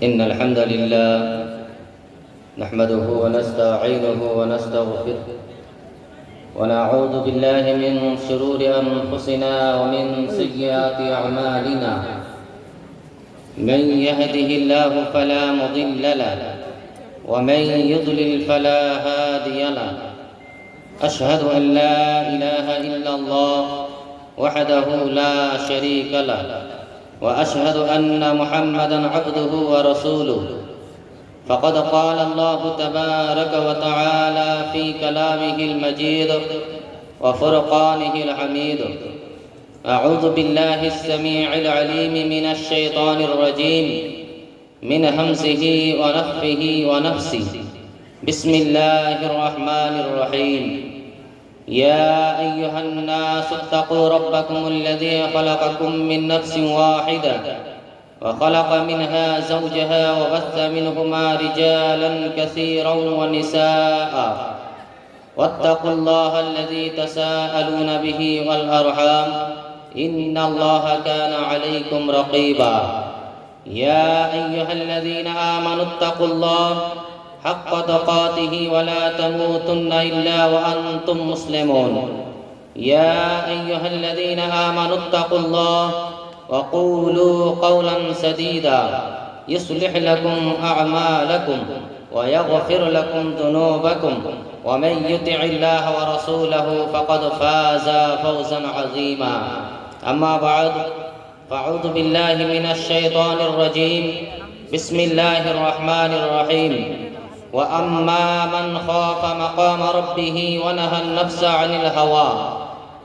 إن الحمد لله نحمده ونستعينه ونستغفره ونعوذ بالله من شرور أنفسنا ومن سيئات أعمالنا. من يهده الله فلا مضل له ومن يضلل فلا هادي له. أشهد أن لا إله إلا الله وحده لا شريك له وأشهد أن محمدًا عبده ورسوله. فقد قال الله تبارك وتعالى في كلامه المجيد وفرقانه الحميد: أعوذ بالله السميع العليم من الشيطان الرجيم من همزه ونفخه ونفسه. بسم الله الرحمن الرحيم. يا أيها الناس اتقوا ربكم الذي خلقكم من نفس واحدة وخلق منها زوجها وبث منهما رجالا كثيرا ونساء واتقوا الله الذي تساءلون به والأرحام إن الله كان عليكم رقيبا. يا أيها الذين آمنوا اتقوا الله حق تقاته ولا تموتن إلا وأنتم مسلمون. يا أيها الذين آمنوا اتقوا الله وقولوا قولا سديدا يصلح لكم أعمالكم ويغفر لكم ذنوبكم ومن يطع الله ورسوله فقد فاز فوزا عظيما. أما بعد فأعوذ بالله من الشيطان الرجيم. بسم الله الرحمن الرحيم. وأما من خاف مقام ربه ونهى النفس عن الهوى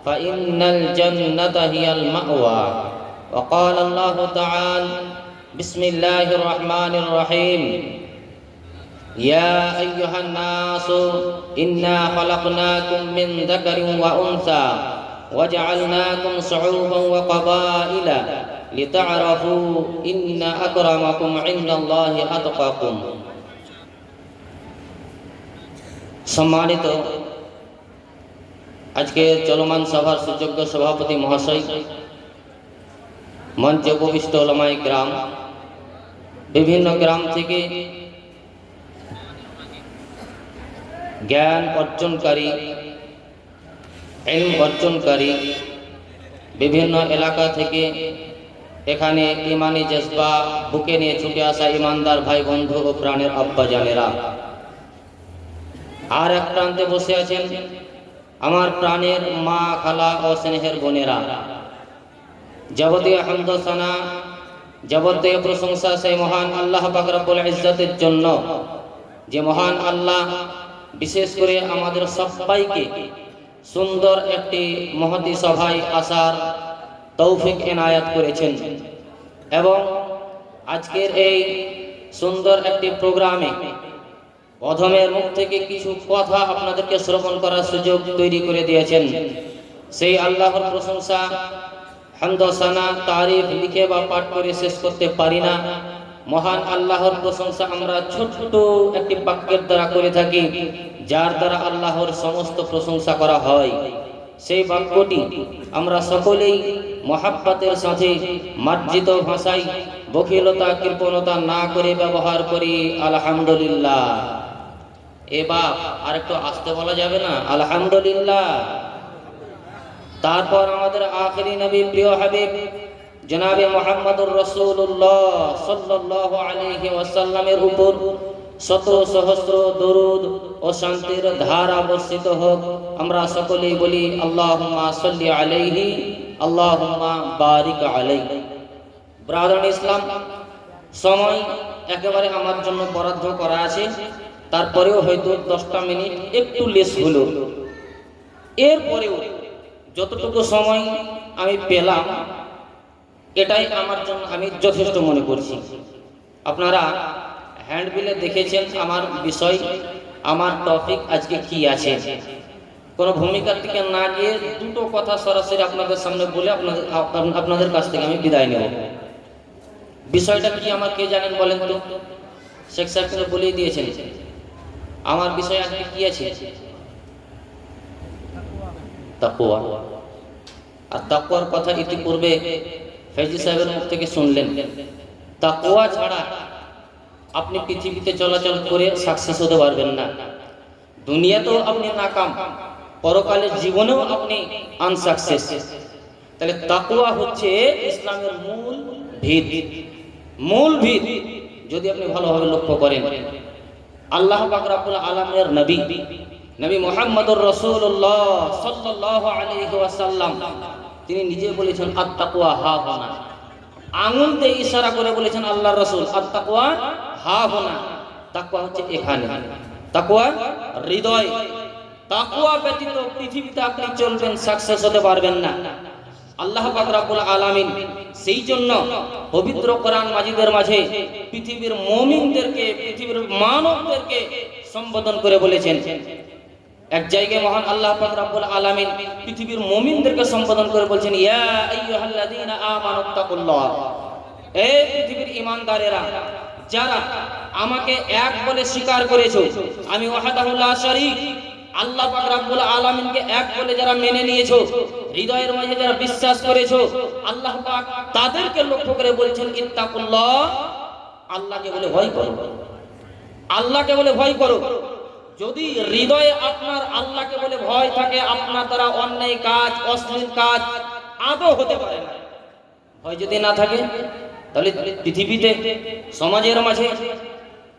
فإن الجنة هي المأوى. وقال الله تعالى: بسم الله الرحمن الرحيم. يا أيها الناس إنا خلقناكم من ذكر وأنثى وجعلناكم شعوبا وقبائل لتعرفوا إن أكرمكم عند الله أتقاكم. সম্মানিত আজকে চলমান সভার সুযোগ্য সভাপতি মহাশয়, মঞ্চে উপবিষ্ট ওলামায়ে কেরাম, বিভিন্ন গ্রাম থেকে জ্ঞান অর্জনকারী, ইলম অর্জনকারী, বিভিন্ন এলাকা থেকে এখানে ইমানি জজবা বুকে নিয়ে ছুটে আসা ইমানদার ভাই বন্ধু ও প্রাণের আব্বা জানেরা, আর এক প্রান্তে বসে আছেন আমার প্রাণের মা, খালা ও স্নেহের বোনেরা। যাবতীয় হামদ ও সানা, যাবতীয় প্রশংসা সেই মহান আল্লাহ পাক রব্বুল ইজ্জতের জন্য, যে মহান আল্লাহ বিশেষ করে আমাদের সবাইকে সুন্দর একটি মহতি সভায় আসার তৌফিক এনায়াত করেছেন এবং আজকের এই সুন্দর একটি প্রোগ্রামে অধমের মুখ থেকে কিছু কথা আপনাদেরকে শ্রবণ করার সুযোগ তৈরি করে দিয়েছেন। সেই আল্লাহর প্রশংসা, হামদ ও সানা, তারিফ লিখে বা পাঠ করে শেষ করতে পারি না। মহান আল্লাহর প্রশংসা আমরা ছোট্ট একটি বাক্যের দ্বারা করে থাকি, যার দ্বারা আল্লাহর সমস্ত প্রশংসা করা হয়। সেই বাক্যটি আমরা সকলেই মহাব্বতের সাথে মার্জিত ভাষায় বখিলতা কৃপণতা না করে ব্যবহার করি। আলহামদুলিল্লাহ। এবার আর একটু আসতে বলা যাবে না? আলহামদুলিল্লাহ। তারপর আমাদের আখিরি নবী, প্রিয় হাবিব জনাবে মুহাম্মদুর রাসূলুল্লাহ সাল্লাল্লাহু আলাইহি ওয়াসাল্লামের উপর শত সহস্র দরুদ ও শান্তির ধারা বর্ষিত হোক। আমরা সকলেই বলি আল্লাহুম্মা সাল্লি আলাইহি, আল্লাহুম্মা বারিক আলাইহি। ব্রাদার ইসলাম, সময় একেবারে আমার জন্য বরাদ্দ করা আছে, তারপরেও হয়তো 10টা মিনিট একটু লেস হলো। এরপরেও যতটুকু সময় আমি পেলাম এটাই আমার জন্য আমি যথেষ্ট মনে করছি। আপনারা হ্যান্ডবিলে দেখেছেন আমার বিষয়, আমার টপিক আজকে কি আছে। কোনো ভূমিকার দিকে না গিয়ে দুটো কথা সরাসরি আপনাদের সামনে বলে আপনাদের কাছ থেকে আমি বিদায় নেব। বিষয়টা কি আমার কে জানেন বলেন তো? শেখ সাহেব কিন্তু বলেই দিয়েছেন আমার বিষয় আজকে কি আছে। তাকওয়া। আর তাকওয়ার কথা ইতিপূর্বে ফেজি সাহেবের মুখ থেকে শুনলেন। তাকওয়া ছাড়া আপনি পৃথিবীতে চলাচল করে সাকসেস হতে পারবেন না। দুনিয়াতেও আপনি নাকাম, পরকালের জীবনেও আপনি আনসাকসেস। তাহলে তাকওয়া হচ্ছে ইসলামের মূল ভিত। যদি আপনি ভালোভাবে লক্ষ্য করেন, আল্লাহ পাক রব্বুল আলামিনের নবী মুহাম্মদুর রাসূলুল্লাহ সাল্লাল্লাহু আলাইহি ওয়াসাল্লাম তিনি নিজে বলেছেন আত-তাকওয়া হাহুনা। আঙুল দিয়ে ইশারা করে বলেছেন আল্লাহর রাসূল আত-তাকওয়া হাহুনা। তাকওয়া হচ্ছে এখানে, তাকওয়া হৃদয়। তাকওয়া ব্যতীত পৃথিবীতে আপনি চলবেন, সাকসেস হতে পারবেন না। আল্লাহ পাক রব্বুল আলামিন সেই জন্য পবিত্র কোরআন মাজিদের মাঝে পৃথিবীর মুমিনদেরকে, পৃথিবীর মানবদেরকে সম্বোধন করে বলেছেন। এক জায়গায় মহান আল্লাহ পাক রব্বুল আলামিন পৃথিবীর মুমিনদেরকে সম্বোধন করে বলছেন, ইয়া আইয়ুহাল্লাযীনা আমানুত্তাকুল্লাহ, এই পৃথিবীর ঈমানদারেরা, যারা আমাকে এক বলে স্বীকার করেছো, আমি ওয়াহদাহু লা শারীক, আল্লাহ পাক রব্বুল আলামিনকে এক বলে যারা মেনে নিয়েছো, হৃদয়ের মাঝে যারা বিশ্বাস করেছো, আল্লাহ পাক তাদেরকে লক্ষ্য করে বলছেন ইত্তাকুল্লাহ, আল্লাহকে বলে ভয় করো, আল্লাহকে বলে ভয় করো। যদি হৃদয়ে আপনার আল্লাহকে বলে ভয় থাকে, আপনার দ্বারা অন্যায় কাজ, অশ্লীল কাজ আদৌ হতে পারে না। ভয় যদি না থাকে, তাহলে পৃথিবীতে, সমাজের মাঝে,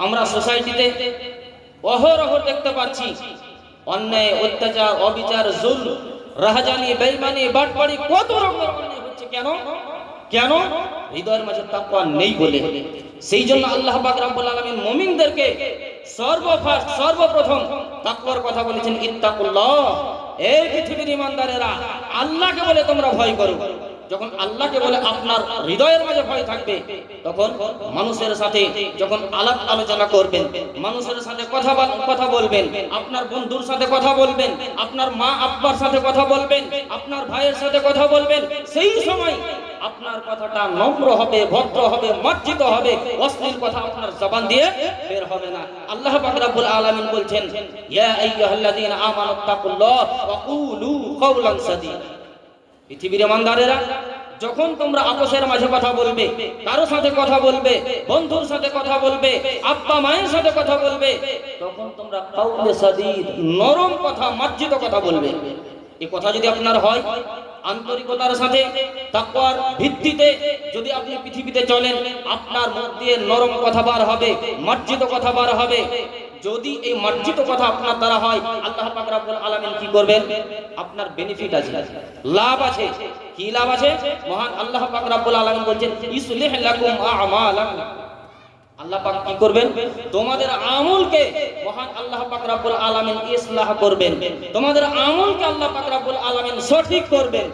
আমরা সোসাইটিতে অহরহ দেখতে পাচ্ছি অন্যায়, অত্যাচার, অবিচার, জুলম, রাহাজানি, বেঈমানি, বাটপাড়ি, কত রকমের অন্যায় হচ্ছে। কেন? হৃদয়ের মাঝে তাকওয়া নেই বলে। সেই জন্য আল্লাহ পাক রব্বুল আলামিন মুমিনদেরকে সর্বপ্রথম তাকওয়ার কথা বলেছেন ইত্তাকুল্লাহ। এই পৃথিবীর ঈমানদারেরা, আল্লাহকে বলে তোমরা ভয় করো। যখন আল্লাহকে বলে আপনার হৃদয়ের মাঝে ভয় থাকবে, তখন মানুষের সাথে যখন আলাপ আলোচনা করবেন, মানুষের সাথে কথা বলবেন, আপনার বন্ধুর সাথে কথা বলবেন, আপনার মা আব্বার সাথে কথা বলবেন, আপনার ভাইয়ের সাথে কথা বলবেন, সেই সময় আপনার কথাটা নম্র হবে, ভদ্র হবে, মার্জিত হবে, অশ্লীল কথা আপনার জবান দিয়ে বের হবে না। আল্লাহ পাক রব্বুল আলামিন বলছেন, ইয়া আইয়ুহাল্লাযীনা আমানুত্তাকুল্লাহ ওয়া কুলু কাওলান সাদীদা। পৃথিবীর ঈমানদারেরা, যখন তোমরা আপোষের মাঝে কথা বলবে, কারো সাথে কথা বলবে, বন্ধুর সাথে কথা বলবে, আব্বা মায়ের সাথে কথা বলবে, তখন তোমরা কাউলে সাদীদ, নরম কথা, মার্জিত কথা বলবে। এই কথা যদি আপনার হয়, আন্তরিকতার সাথে, তাকওয়ার ভিত্তিতে যদি আপনি পৃথিবীতে চলেন, আপনার মুখ দিয়ে নরম কথা বার হবে, মার্জিত কথা বার হবে। যদি এই মার্জিত কথা আপনার দ্বারা হয়, আল্লাহ পাক রব্বুল আলামিন কি করবেন? আপনার বেনিফিট আছে, লাভ আছে। কি লাভ আছে? মহান আল্লাহ পাক রব্বুল আলামিন বলছেন, ইসলিহ লাকুম আ'মালাকুম। আল্লাহ পাক কি করবেন? তোমাদের আমলকে মহান আল্লাহ পাক রব্বুল আলামিন ইসলাহ করবেন, তোমাদের আমলকে আল্লাহ পাক রব্বুল আলামিন সঠিক করবেন।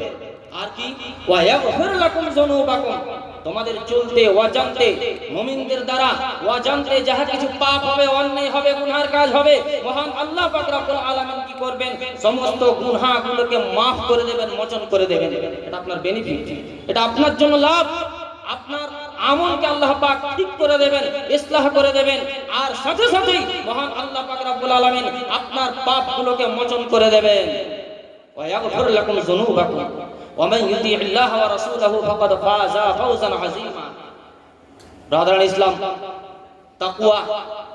আর কি? ওয়া ইয়াগফির লাকুম যুনুবাকুম, তোমাদের চলতে অজান্তে, মুমিনদের দ্বারা অজান্তে যাহা কিছু পাপ হবে, অন্যায় হবে, গুনাহর কাজ হবে, মহান আল্লাহ পাক রব্বুল আলামিন কি করবেন? সমস্ত গুনাহগুলোকে maaf করে দেবেন, মোচন করে দেবেন। এটা আপনার বেনিফিট, এটা আপনার জন্য লাভ। আপনার আমলকে আল্লাহ পাক ঠিক করে দেবেন, ইসলাহ করে দেবেন, আর সাথে সাথেই মহান আল্লাহ পাক রব্বুল আলামিন আপনার পাপগুলোকে মোচন করে দেবেন। ওয়া ইয়াগফির লাকুম যুনুবাকুম ওয়া মান ইউতি'িল্লাহ ওয়া রাসূলাহু ফাকাদ ফাযা ফাওজান আযীমা। ব্রাদার ইসলাম,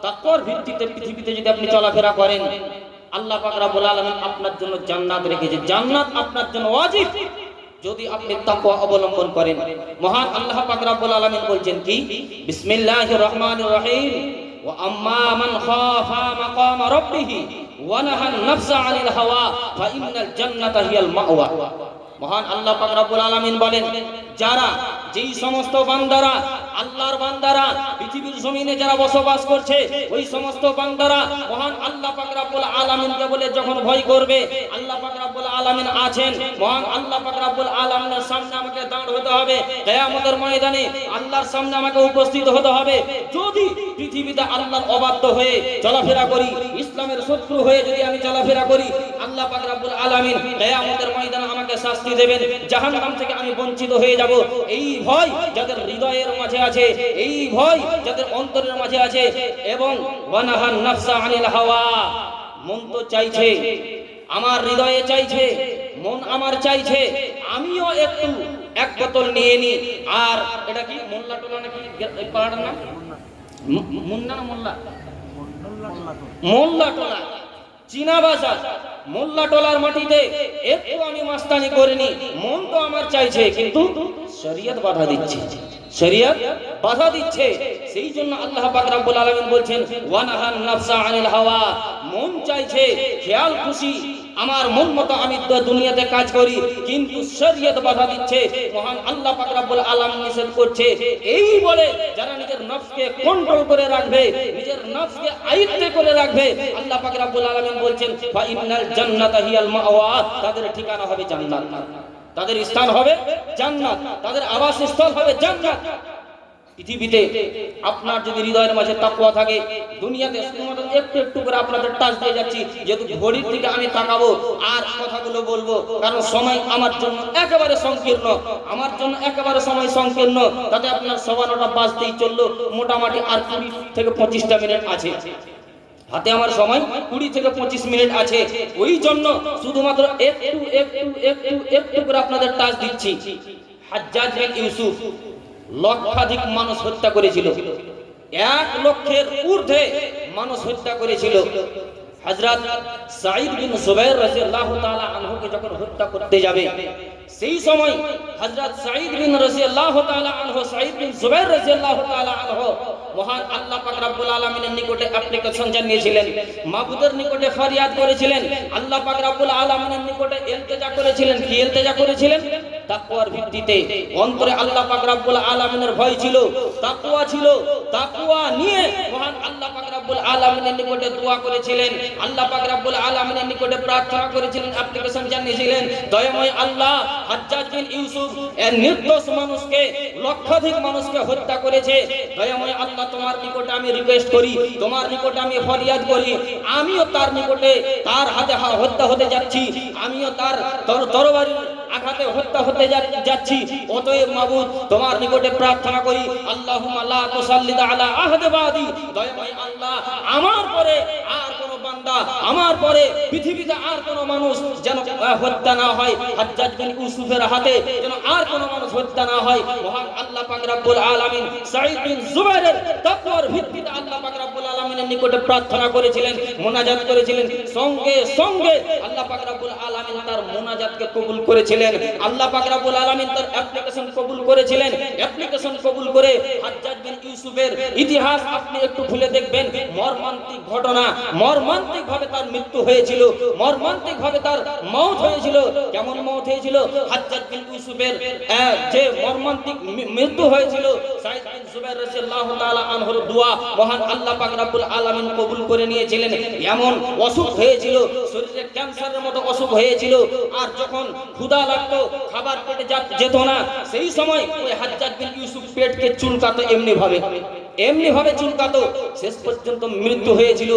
তাকওয়ার ভিত্তিতে পৃথিবীতে যদি আপনি চলাফেরা করেন, আল্লাহ পাক রব্বুল আলামিন আপনার জন্য জান্নাত রেখেছে। জান্নাত আপনার জন্য ওয়াজিব যদি আপনি তাকওয়া অবলম্বন করেন। মহান আল্লাহ পাক রব্বুল আলামিন বলছেন কি? বিসমিল্লাহির রহমানির রহিম, ওয়া আম্মা মান খাফা মাকাম রাব্বিহি ওয়া নাহান নাফসা আনিল হাওয়া ফা ইন্নাল জান্নাতা হিয়াল মাওয়া। মহান আল্লাহ পাক রব্বুল আলামিন বলেন, যারা, যেই সমস্ত বান্দারা, আল্লাহর বান্দারা পৃথিবীর জমিনে যারা বসবাস করছে, ওই সমস্ত বান্দারা মহান আল্লাহ পাক রব্বুল আলামিনকে বলে যখন ভয় করবে, আল্লাহ পাক রব্বুল আলামিন আছেন, মহান আল্লাহ পাক রব্বুল আলামিনের সামনে আমাকে দাঁড় হতে হবে, কিয়ামতের ময়দানে আল্লাহর সামনে আমাকে উপস্থিত হতে হবে। যদি পৃথিবীতে আল্লাহর অবাধ্য হয়ে চলাফেরা করি, ইসলামের শত্রু হয়ে যদি আমি চলাফেরা করি, আল্লাহ পাক রব্বুল আলামিন কিয়ামতের ময়দানে আমাকে শাস্তি দেবেন, জাহান্নাম থেকে আমি বঞ্চিত হয়ে যাব। এই ভয় যাদের হৃদয়ের মাঝে আছে, এই ভয় যাদের অন্তরের মাঝে আছে, এবং ওয়ানাহান নাফসা আনিল হাওয়া, মন তো চাইছে, আমার হৃদয়ে চাইছে, মন আমার চাইছে আমিও একটু এক বোতল নিয়ে নি। আর এটা কি মোল্লা টোলা নাকি পাড়ার নাম? মুন্না না মোল্লা, মোল্লা টোলা, চীনা ভাষা। মোল্লা টোলার মাটিতে একটু আমি মাস্তানি করিনি, মন তো আমার চাইছে, কিন্তু শরীয়ত বাধা দিচ্ছে, শরীয়ত বাধা দিচ্ছে। সেই জন্য আল্লাহ পাক রব্বুল আলামিন বলছেন ওয়ানাহান নাফসা আনিল হাওয়া, মন চাইছে খেয়াল খুশি আমার মন মতো আমি দুনিয়াতে কাজ করি, কিন্তু শরীয়ত বাধা দিচ্ছে, মহান আল্লাহ পাক রব্বুল আলামিন নিষেধ করছে। এই বলে যারা নিজের নফসকে কন্ট্রোল করে রাখবে, নিজের নফসকে আয়ত্তে করে রাখবে, আল্লাহ পাক রব্বুল আলামিন বলছেন ফা ইন্নাল জান্নাতা হিয়াল মাওয়া, তাদের ঠিকানা হবে জান্নাত, তাদের স্থান হবে জান্নাত, তাদের আবাসস্থল হবে জান্নাত। পৃথিবীতে আপনার যদি হৃদয়ের মাঝে তাকওয়া থাকে, দুনিয়াতে শুধুমাত্র একটু একটু করে আপনাদের টাচ দিয়ে যাচ্ছি, যেহেতু ঘড়ির দিকে আমি তাকাবো আর কথাগুলো বলবো, কারণ সময় আমার জন্য একেবারে সংকীর্ণ, আমার জন্য একেবারে সময় সংকীর্ণ। তাতে আপনার 9:15 বাজতেই চললো, মোটামুটি আর 20 থেকে 25টা মিনিট আছে হাতে, আমার সময় 20 থেকে 25 মিনিট আছে। ওই জন্য শুধুমাত্র একটু একটু একটু একটু করে আপনাদের টাচ দিচ্ছি। হাজ্জাজ বিন ইউসুফ লক্ষাধিক মানুষ হত্যা করেছিল, 1 লক্ষের ঊর্ধ্বে মানুষ হত্যা করেছিল। হযরত সাঈদ বিন জুবাইর রাদিয়াল্লাহু তাআলা আনহুকে যখন হত্যা করতে যাবে, সেই সময় হযরত সাঈদ বিন রাদিয়াল্লাহু তাআলা আনহু, সাঈদ বিন জুবাইর রাদিয়াল্লাহু তাআলা আনহু মহান আল্লাহ পাক রব্বুল আলামিনের নিকটে অ্যাপ্লিকেশন জানিয়েছিলেন, মাবুদের নিকটে ফরিয়াদ করেছিলেন, আল্লাহ পাক রব্বুল আলামিনের নিকটে ইলতিজা করেছিলেন। কি ইলতিজা করেছিলেন? তাকওয়ার ভিত্তিতে। অন্তরে আল্লাহ পাক রব্বুল আলামিনের ভয় ছিল, তাকওয়া ছিল, তাকওয়া নিয়ে মহান আল্লাহ পাক রব্বুল আলামিনের নিকটে দোয়া করেছিলেন, আল্লাহ পাক রব্বুল আলামিনের নিকটে প্রার্থনা করেছিলেন, অ্যাপ্লিকেশন জানিয়েছিলেন, দয়াময় আল্লাহ, হাজ্জাজ বিন ইউসুফ এর নির্দোষ মানুষকে, লক্ষাধিক মানুষকে হত্যা করেছে, দয়াময় আল্লাহ তোমার নিকটে আমি রিকোয়েস্ট করি, তোমার নিকটে আমি ফরিয়াদ করি, আমিও তার নিকটে তার হাতে হত্যা হতে যাচ্ছি, আমিও তার তরবারির আঘাতে হত্যা হতে যাচ্ছি। অতএব মাবুদ তোমার নিকটে প্রার্থনা করি, আল্লাহুম্মা লা তুসাল্লিত আলা আহাদি বাদি, দয়াময় আল্লাহ আমার পরে আর কোন বান্দা, আমার পরে পৃথিবীতে আর কোন মানুষ যেন হত্যা না হয়, হাজ্জাজ বিন ইউসুফের হাতে যেন আর কোন মানুষ হত্যা না হয়। মহান আল্লাহ পাক রব্বুল আলামিন সাঈদ বিন জুবাইরের তাকওয়ার ভিত্তিতে আল্লাহ পাক রব্বুল আলামিনের নিকটে প্রার্থনা করেছিলেন, মুনাজাত করেছিলেন, সঙ্গে সঙ্গে আল্লাহ পাক রব্বুল আলামিন তার মুনাজাতকে কবুল করেছিলেন। আল্লাহ পাক রব্বুল আলামিন তার অ্যাপ্লিকেশন কবুল করেছিলেন। অ্যাপ্লিকেশন কবুল করে হাজ্জাজ বিন ইউসুফের ইতিহাস আপনি একটু খুলে দেখবেন, মর্মান্তিক ঘটনা, মর্মান্তিক ভাবে তার মৃত্যু হয়েছিল, মর্মান্তিক ভাবে তার মওত হয়েছিল। কেমন মওত হয়েছিল? হাজ্জাজ বিন ইউসুফের যে মর্মান্তিক মৃত্যু হয়েছিল, সাঈদ বিন জুবাইর রাদিয়াল্লাহু তাআলা আনহুর দোয়া মহান আল্লাহ পাক রব্বুল আলামিন কবুল করে নিয়েছিলেন। এমন অসুখ হয়েছিল, শরীরে ক্যান্সারের মতো অসুখ হয়েছিল, আর যখন ক্ষুধা লাগতো খাবার পেটে যেত না, সেই সময় ওই হাজ্জাজ বিন ইউসুফ পেটকে চুলকাতো, এমনি ভাবে চুলকাতো, শেষ পর্যন্ত মৃত্যু হয়েছিল।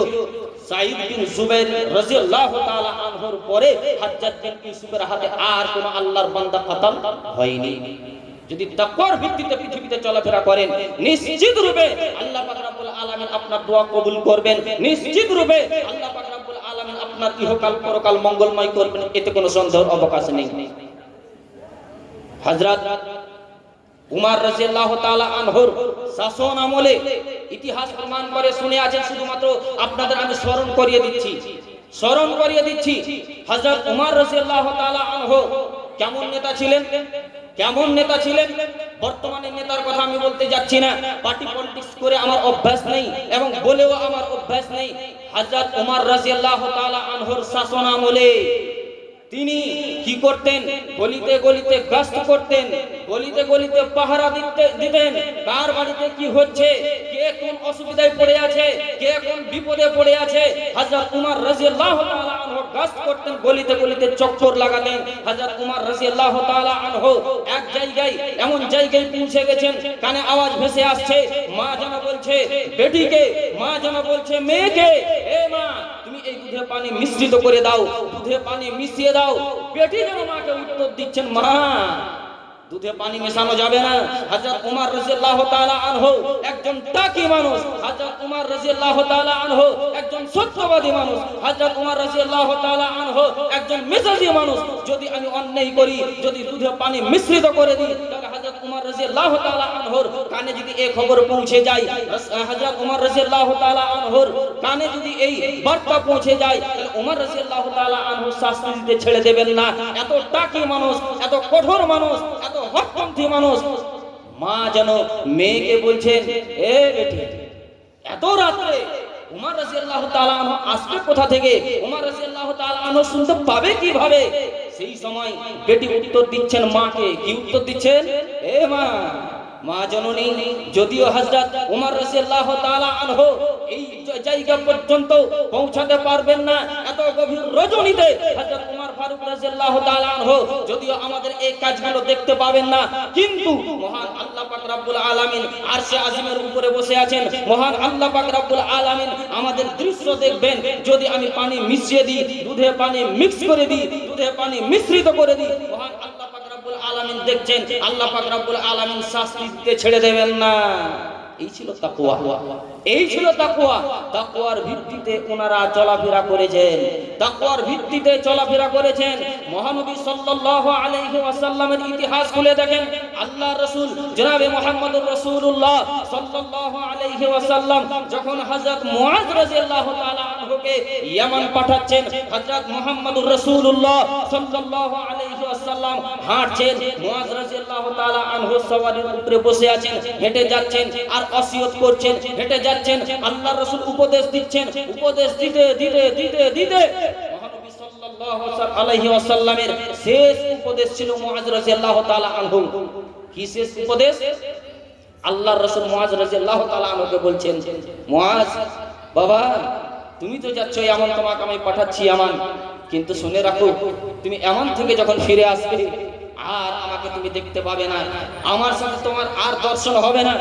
সাঈদ বিন জুবাইর রাদিয়াল্লাহু তাআলা আনহুর পরে হাজ্জাজ বিন ইউসুফের হাতে আর কোন আল্লাহর বান্দা খতম হয়নি। যদি তাকওয়ার ভিত্তিতে পৃথিবীতে চলাফেরা করেন, নিশ্চিত রূপে আল্লাহ পাক রব্বুল আলামিন আপনার দোয়া কবুল করবেন, নিশ্চিত রূপে আল্লাহ পাক রব্বুল আলামিন আপনার ইহকাল পরকাল মঙ্গলময় করবেন, এতে কোনো সন্দেহের অবকাশ নেই। হযরত উমর রাদিয়াল্লাহু তাআলা আনহুর শাসন আমলে ইতিহাস প্রমাণ করে, শুনে আছেন, শুধুমাত্র আপনাদের আমি স্মরণ করিয়ে দিচ্ছি। হযরত উমর রাদিয়াল্লাহু তাআলা আনহু কেমন নেতা ছিলেন? বর্তমানে নেতার কথা আমি বলতে যাচ্ছি না, পার্টি পলিটিক্স করে আমার অভ্যাস নেই এবং বলেও আমার অভ্যাস নেই। হযরত উমর রাদিয়াল্লাহু তাআলা আনহুর শাসন আমলে তিনি কি করতেন? গলিতে গলিতে গস্ত করতেন, গলিতে গলিতে পাহারা দিতেন, কার বাড়িতে কি হচ্ছে, কে কোন অসুবিধায় পড়ে আছে, কে কোন বিপদে পড়ে আছে, হযরত উমর রাদিয়াল্লাহু তাআলা আনহু গস্ত করতেন, গলিতে গলিতে চক্কর লাগাতেন। হযরত উমর রাদিয়াল্লাহু তাআলা আনহু এক জায়গায়, এমন জায়গায় পৌঁছে গেছেন, কানে আওয়াজ ভেসে আসছে, মা যেন বলছে বেটিকে, মা যেন বলছে মেয়েকে, এ মা তুমি এই দুধে পানি মিশ্রিত করে দাও, দুধে পানি মিশিয়ে দাও। বেটি যেন মাকে উত্তর দিচ্ছেন, মা দুধে পানি মেশানো যাবে না। হযরত উমর রাদিয়াল্লাহু তাআলা আনহু একজন তাকি মানুষ, হযরত উমর রাদিয়াল্লাহু তাআলা আনহু একজন সত্যবাদী মানুষ, হযরত উমর রাদিয়াল্লাহু তাআলা আনহু একজন মেজাজি মানুষ। যদি আমি অন্যায় করি, যদি দুধে পানি মিশ্রিত করে দিই, তাহলে হযরত উমর রাদিয়াল্লাহু তাআলা আনহুর কানে যদি এই খবর পৌঁছে যায়, হযরত উমর রাদিয়াল্লাহু তাআলা আনহুর কানে যদি এই বার্তা পৌঁছে যায়, তাহলে উমর রাদিয়াল্লাহু তাআলা আনহু শাস্তি দিতে ছেড়ে দেবেন না। এত টাকি মানুষ, এত কঠোর মানুষ, এত হকপন্থী মানুষ। মা যেন মেয়েকে বলছেন, এ বেটি, এত রাতে উমর রাদিয়াল্লাহু তাআলা আনহু আসবে কোথা থেকে? উমর রাদিয়াল্লাহু তাআলা আনহু শুনতে পাবে কিভাবে? সেই সময় বেটি উত্তর দিচ্ছেন মাকে। কি উত্তর দিচ্ছেন? এ মা, মা জননী, যদিও হযরত উমর রাদিয়াল্লাহু তাআলা আনহু এই জায়গা পর্যন্ত পৌঁছাতে পারবেন না, এত গভীর রজনীতে হযরত উমর ফারুক রাদিয়াল্লাহু তাআলা আনহু যদিও আমাদের এই কাজগুলো দেখতে পাবেন না, কিন্তু মহান আল্লাহ পাক রব্বুল আলামিন আরশে আজিমের উপরে বসে আছেন। মহান আল্লাহ পাক রব্বুল আলামিন আমাদের দৃশ্য দেখবেন। যদি আমি পানি মিশিয়ে দিই, দুধে পানি মিক্স করে দিই, দুধে পানি মিশ্রিত করে দিই, মহান আল্লাহ পাক রব্বুল আলামিন দেখছেন। আল্লাহ পাক রব্বুল আলামিন শাস্তি দিতে ছেড়ে দেবেন না। এই ছিল তাকওয়া, এই ছিল তাকওয়া। তাকওয়ার ভিত্তিতে ওনারা চলাফেরা করেছেন, তাকওয়ার ভিত্তিতে চলাফেরা করেছেন। মহানবী সাল্লাল্লাহু আলাইহি ওয়াসাল্লামের ইতিহাস খুলে দেখেন। আল্লাহর রাসূল জনাবে মুহাম্মদুর রাসূলুল্লাহ সাল্লাল্লাহু আলাইহি ওয়াসাল্লাম যখন হযরত মুআজ রাদিয়াল্লাহু তাআলা আনহুকে ইয়ামান পাঠাচ্ছেন, হযরত মুহাম্মদুর রাসূলুল্লাহ সাল্লাল্লাহু আলাইহি ওয়াসাল্লাম হাঁটছেন, মুআজ রাদিয়াল্লাহু তাআলা আনহু সওয়ারির উপরে বসে আছেন, হেঁটে যাচ্ছেন আর ওসিয়ত করছেন, হেঁটে যাচ্ছেন। আল্লাহর রাসূল উপদেশ দিচ্ছেন, উপদেশ দিতে দিতে দিতে দিতে মহানবী সাল্লাল্লাহু আলাইহি ওয়াসাল্লামের শেষ উপদেশ ছিল মুআজ রাদিয়াল্লাহু তাআলা আনহু। কি শেষ উপদেশ? আল্লাহর রাসূল মুআজ রাদিয়াল্লাহু তাআলা আনহুকে বলছেন, মুআজ বাবা, তুমি তো যাচ্ছ ইয়ামান, তোমাকে আমি পাঠাচ্ছি ইয়ামান, কিন্তু শুনে রাখো, তুমি ইয়ামান থেকে যখন ফিরে আসবে আর আমাকে তুমি দেখতে পাবে না, আমার সাথে তোমার আর দর্শন হবে না,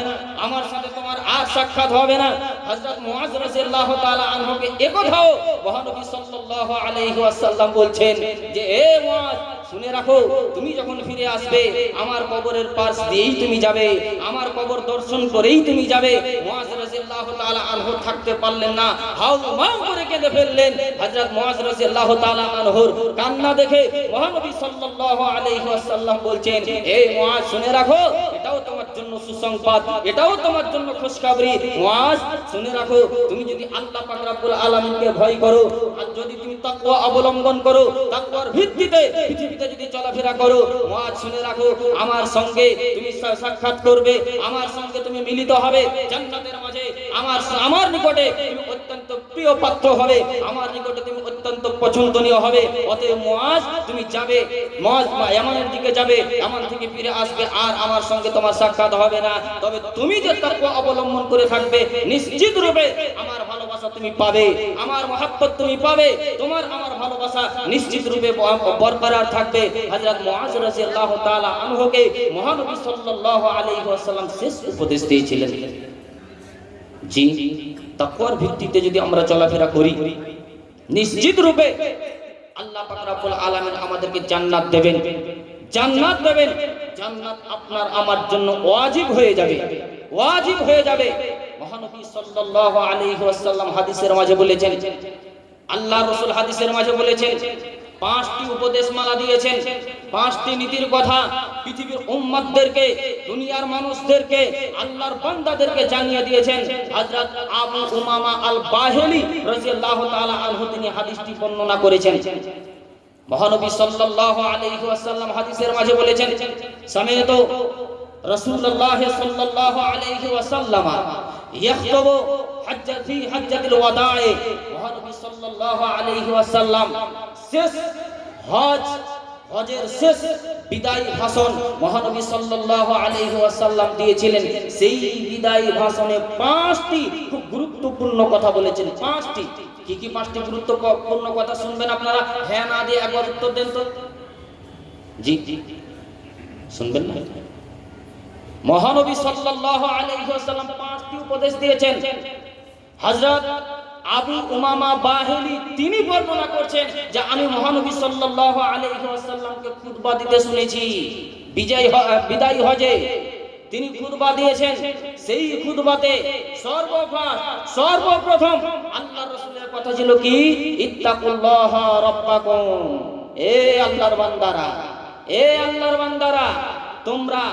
আমার সাথে তোমার আর সাক্ষাৎ হবে না। হযরত মুআজ রাদিয়াল্লাহু তাআলা আনহুকে একথাও মহানবী সাল্লাল্লাহু আলাইহি ওয়াসাল্লাম বলছেন যে, এ মুআজ, শুনে রাখো, তুমি যখন ফিরে আসবে আমার কবরের পাশ দিয়েই তুমি যাবে, আমার কবর দর্শন করেই তুমি যাবে। মুআজ রাদিয়াল্লাহু তাআলা আনহু থাকতে পারলেন না, হাউমাউ করে কেঁদে ফেললেন। হযরত মুআজ রাদিয়াল্লাহু তাআলা আনহুর কান্না দেখে মহানবী সাল্লাল্লাহু আলাইহি ওয়াসাল্লাম বলছেন, এ মুআজ, শুনে রাখো, এটাও তোমার জন্য সুসংবাদ, এটাও তোমার জন্য খুশখবরি। মুআজ, শুনে রাখো, তুমি যদি আল্লাহ পাক রব্বুল আলামিনকে ভয় করো আর যদি তুমি তাকওয়া অবলম্বন করো, তাকওয়ার ভিত্তিতে পৃথিবীতে যদি চলাফেরা করো, মুআজ, শুনে রাখো, আমার সঙ্গে তুমি সাক্ষাৎ করবে, আমার সঙ্গে তুমি মিলিত হবে জান্নাতের মাঝে, আমার নিকটে তুমি অত্যন্ত প্রিয় পাত্র হবে, আমার নিকটে তুমি অত্যন্ত পছন্দনীয় হবে। অতএব মুআজ, তুমি যাবে, মুআজ ইয়ামানের দিকে যাবে, ইয়ামান থেকে ফিরে আসবে আর আমার সঙ্গে তোমার সাক্ষাৎ হবে না। তবে তুমি যে তাকওয়া অবলম্বন করে থাকবে, নিশ্চিত রূপে আমার ভালোবাসা তুমি পাবে, আমার মহব্বত তুমি পাবে, তোমার আমার ভালোবাসা নিশ্চিত রূপে বরকরার থাকবে। হযরত মুআজ রাদিয়াল্লাহু তাআলা আনহুকে মহানবী সাল্লাল্লাহু আলাইহি ওয়াসাল্লাম শেষ উপদেশ দিয়েছিলেন। জি, তাকওয়ার ভিত্তিতে যদি আমরা চলাফেরা করি, নিশ্চিত রূপে আল্লাহ পাক রব্বুল আলামিন আমাদেরকে জান্নাত দেবেন, জান্নাত দেবেন। জান্নাত আপনার আমার জন্য ওয়াজিব হয়ে যাবে, ওয়াজিব হয়ে যাবে। মহানবী সাল্লাল্লাহু আলাইহি ওয়াসাল্লাম হাদিসের মাঝে বলেছেন, আল্লাহর রাসূল হাদিসের মাঝে বলেছেন, 5টি উপদেশমালা দিয়েছেন, 5টি নীতির কথা পৃথিবীর উম্মতদেরকে, দুনিয়ার মানুষদেরকে, আল্লাহর বান্দাদেরকে জানিয়ে দিয়েছেন। হযরত আবু উমামা আল বাহিলি রাদিয়াল্লাহু তাআলা আনহু তিনি হাদিসটি বর্ণনা করেছেন। মহানবী সাল্লাল্লাহু আলাইহি ওয়াসাল্লাম হাদিসের মাঝে বলেছেন, সামিআতু রাসূলুল্লাহ সাল্লাল্লাহু আলাইহি ওয়াসাল্লাম ইয়াখতুবু ফি হাজ্জাতিল ওয়াদা'i। মহানবী সাল্লাল্লাহু আলাইহি ওয়াসাল্লাম শেষ হজের শেষ বিদায়ী ভাষণ মহানবী সাল্লাল্লাহু আলাইহি ওয়াসাল্লাম দিয়েছিলেন। সেই বিদায়ী ভাষণে 5টি খুব গুরুত্বপূর্ণ কথা বলেছেন। 5টি কি কি 5টি গুরুত্বপূর্ণ কথা শুনবেন আপনারা? হ্যাঁ না দিয়ে একবার উত্তর দেন তো। জি জি, শুনবেন না? মহানবী সাল্লাল্লাহু আলাইহি ওয়াসাল্লাম 5টি উপদেশ দিয়েছেন। হযরত আবু উমামা বাহিলি তিনি বর্ণনা করছেন যে আমি মহানবী সাল্লাল্লাহু আলাইহি ওয়াসাল্লামকে খুতবা দিতে শুনেছি। বিদায়ী হজে তিনি খুতবা দিয়েছেন। সেই খুতবাতে সর্বপ্রথম আল্লাহর রাসূলের কথা ছিল কি? ইত্তাকুল্লাহ রাব্বাকুম। এ আল্লাহর বান্দারা, এ আল্লাহর বান্দারা, তোমরা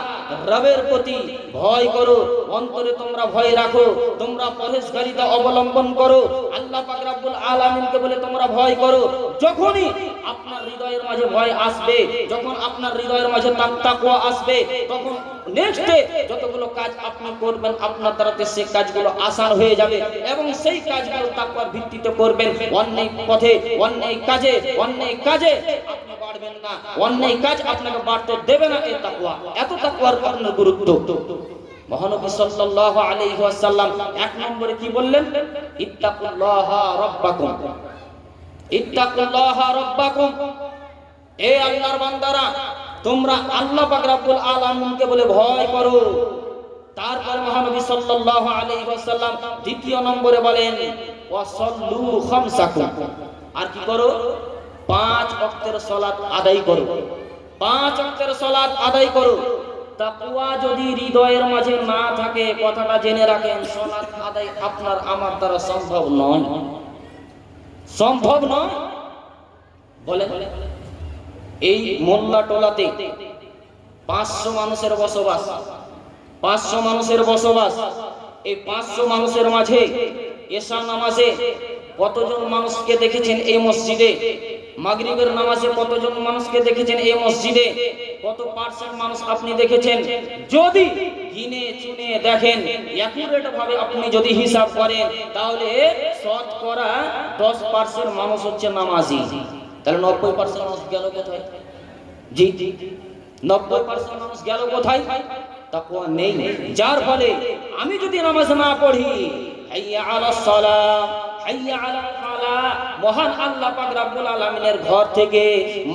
রবের প্রতি ভয় করো, অন্তরে তোমরা ভয় রাখো, তোমরা পরহেজগারিতা অবলম্বন করো, আল্লাহ পাক রব্বুল আলামিনকে বলে তোমরা ভয় করো। যখনই আপনার হৃদয়ের মাঝে ভয় আসবে, যখন আপনার হৃদয়ের মাঝে তাকওয়া আসবে, তখন নেক্সটে যতগুলো কাজ আপনি করবেন আপনার দ্বারাতে সেই কাজগুলো আসান হয়ে যাবে এবং সেই কাজগুলো তাকওয়ার ভিত্তিতে করবেন। অন্যায় পথে, অন্যায় কাজে আপনি বাড়বেন না, অন্যায় কাজ আপনাকে বাড়তে দেবে না। এই তাকওয়া, এত তাকওয়ার আপনার গুরুত্ব। মহানবী সাল্লাল্লাহু আলাইহি ওয়াসাল্লাম এক নম্বরে কি বললেন? ইত্তাকুল্লাহা রাব্বাকুম, ইত্তাকুল্লাহা রাব্বাকুম। এ আল্লাহর বান্দারা, তোমরা আল্লাহ পাক রব্বুল আলামিনকে বলে ভয় করো। তারপর মহানবী সাল্লাল্লাহু আলাইহি ওয়াসাল্লাম দ্বিতীয় নম্বরে বলেন ওয়াসাল্লু খামসাকুম। আর কি করো? 5 ওয়াক্তের সালাত আদায় করো, 5 ওয়াক্তের সালাত আদায় করো। তাকওয়া যদি হৃদয়ের মাঝে না থাকে, কথাটা জেনে রাখেন, সালাত আদায় আপনার আমার দ্বারা সম্ভব নয়, সম্ভব নয়। বলেন, এই মোল্লা টোলাতে 500 মানুষের বসবাস, 500 মানুষের বসবাস। এই 500 মানুষের মাঝে এশা নামাজে কতজন মানুষকে দেখেছেন এই মসজিদে? মাগরিবের নামাজে কতজন মানুষকে দেখেছেন এই মসজিদে? কত পার্সেন্ট মানুষ আপনি দেখেছেন? যদি গিনে চুনে দেখেন, অ্যাকুরেট ভাবে আপনি যদি হিসাব করেন, তাহলে শতকরা 10% মানুষ হচ্ছে নামাজি। তাহলে 90% মানুষ গেল কোথায়? জি, 90% মানুষ গেল কোথায়? তাকওয়া নেই। যার ফলে আমি যদি নামাজ না পড়ি, হাইয়া আলাস সালাহ, হাইয়া আলাল ফালাহ, মহান আল্লাহ পাক রব্বুল আলামিনের ঘর থেকে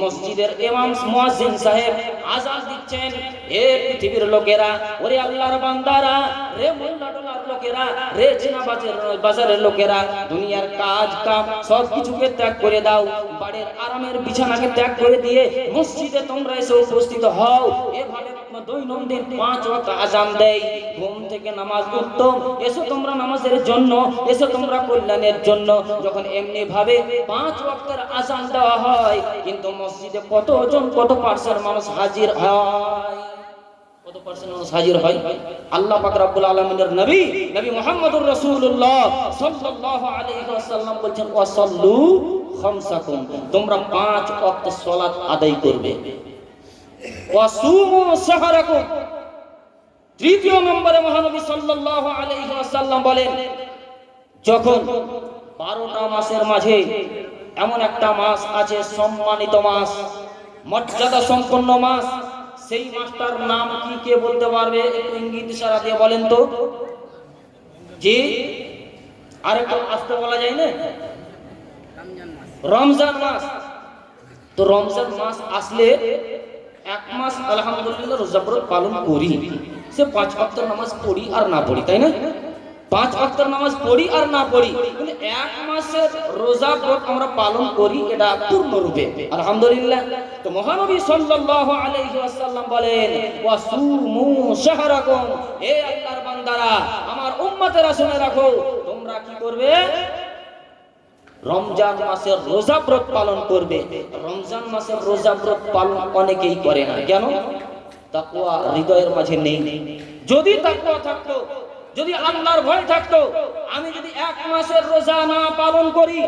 মসজিদের ইমাম মুয়াজ্জিন সাহেব আযান দিচ্ছেন। হে পৃথিবীর লোকেরা, ওরে আল্লাহর বান্দারা, রে মোল্লাটোলার লোকেরা, রে চিনা বাজারের লোকেরা, দুনিয়ার কাজ কাম সব কিছুকে ত্যাগ করে দাও, বাড়ির আরামের বিছানাকে ত্যাগ করে দিয়ে মসজিদে তোমরা এসে উপস্থিত হও। এভাবে দৈনন্দিন 5 ওয়াক্ত আযান দেয়। ঘুম থেকে নামাজ উত্তম, এসো তোমরা নামাজের জন্য, এসো তোমরা কল্যাণের জন্য। যখন এমনি ভাবে 5 ওয়াক্তের আযান দেওয়া হয়, কিন্তু মসজিদে কতজন, কত পার্সেন্ট মানুষ হাজির হয়? কত পার্সেন্ট মানুষ হাজির হয়? আল্লাহ পাক রব্বুল আলামিনের নবী মুহাম্মদুর রাসূলুল্লাহ সাল্লাল্লাহু আলাইহি ওয়াসাল্লাম বলেন ওয়াসাল্লু খামসাকুম, তোমরা 5 ওয়াক্ত সালাত আদায় করবে। ওয়াসুমু শাহরাকুম। তৃতীয় নম্বরে মহানবী সাল্লাল্লাহু আলাইহি ওয়াসাল্লাম বলেন, যখন 12টা মাসের মাঝে এমন একটা মাস আছে, সম্মানিত মাস, মর্যাদা সম্পন্ন মাস, সেই মাসটার নাম কি কে বলতে পারবে? একটু ইঙ্গিত ইশারা দিয়ে বলেন তো। জি, আরেকটু আস্তে বলা যায় না? রমজান মাস। তো রমজান মাস আসলে এক মাস আলহামদুলিল্লাহ রোজা পালন করি, সে 5 ওয়াক্তের নামাজ পড়ি আর না পড়ি, তাই না? 5 ওয়াক্তের নামাজ পড়ি আর না পড়ি, কিন্তু এক মাসের রোজা ব্রত আমরা পালন করি, এটা পূর্ণরূপে আলহামদুলিল্লাহ। তো মহানবী সাল্লাল্লাহু আলাইহি ওয়াসাল্লাম বলেন ওয়াসুমু শাহরাকুম, হে আল্লাহর বান্দারা, আমার উম্মতেরা শুনে রাখো, তোমরা কি করবে? রমজান মাসের রোজা ব্রত পালন করবে। রমজান মাসের রোজা ব্রত পালন অনেকেই করে না, কেন? তাকওয়া হৃদয়ের মাঝে নেই। যদি তাকওয়া থাকতো, যদি আল্লাহর ভয় থাকতো, আমি যদি 1 মাসের রোজা না পালন করি,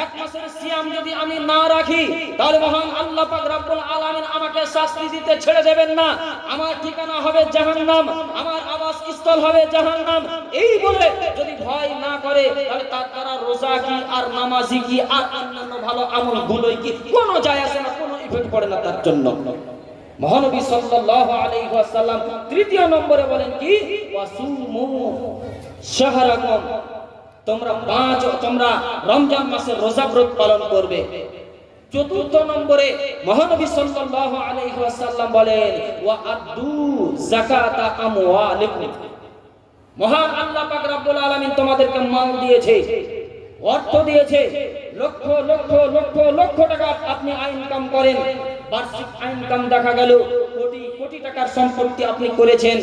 1 মাসের সিয়াম যদি আমি না রাখি, তাহলে মহান আল্লাহ পাক রব্বুল আলামিন আমাকে শাস্তি দিতে ছেড়ে দেবেন না। আমার ঠিকানা হবে জাহান্নাম, আমার আবাস স্থল হবে জাহান্নাম। এই বলে যদি ভয় না করে, তাহলে তার দ্বারা রোজা কি আর নামাজি কি আর অন্যান্য ভালো আমলগুলোই কি কোনো যায় আসে না, কোনো ইফেক্ট পড়ে না তার জন্য। মহানবী সাল্লাল্লাহু আলাইহি ওয়াসাল্লাম তৃতীয় নম্বরে বলেন কি? ওয়াসুমু শাহরাকুম, তোমরা রমজান মাসের রোজা ব্রত পালন করবে। চতুর্থ নম্বরে মহানবী সাল্লাল্লাহু আলাইহি ওয়াসাল্লাম বলেন ওয়া আদ্দু যাকাতা আমওয়ালিকুম, মহান আল্লাহ পাক রব্বুল আলামিন তোমাদেরকে মাল দিয়েছে, অর্থ দিয়েছে, লক্ষ লক্ষ লক্ষ লক্ষ টাকা আপনি ইনকাম করেন, বার্ষিক ইনকাম দেখা গেল কোটি কোটি টাকার সম্পত্তি আপনি করেছেন,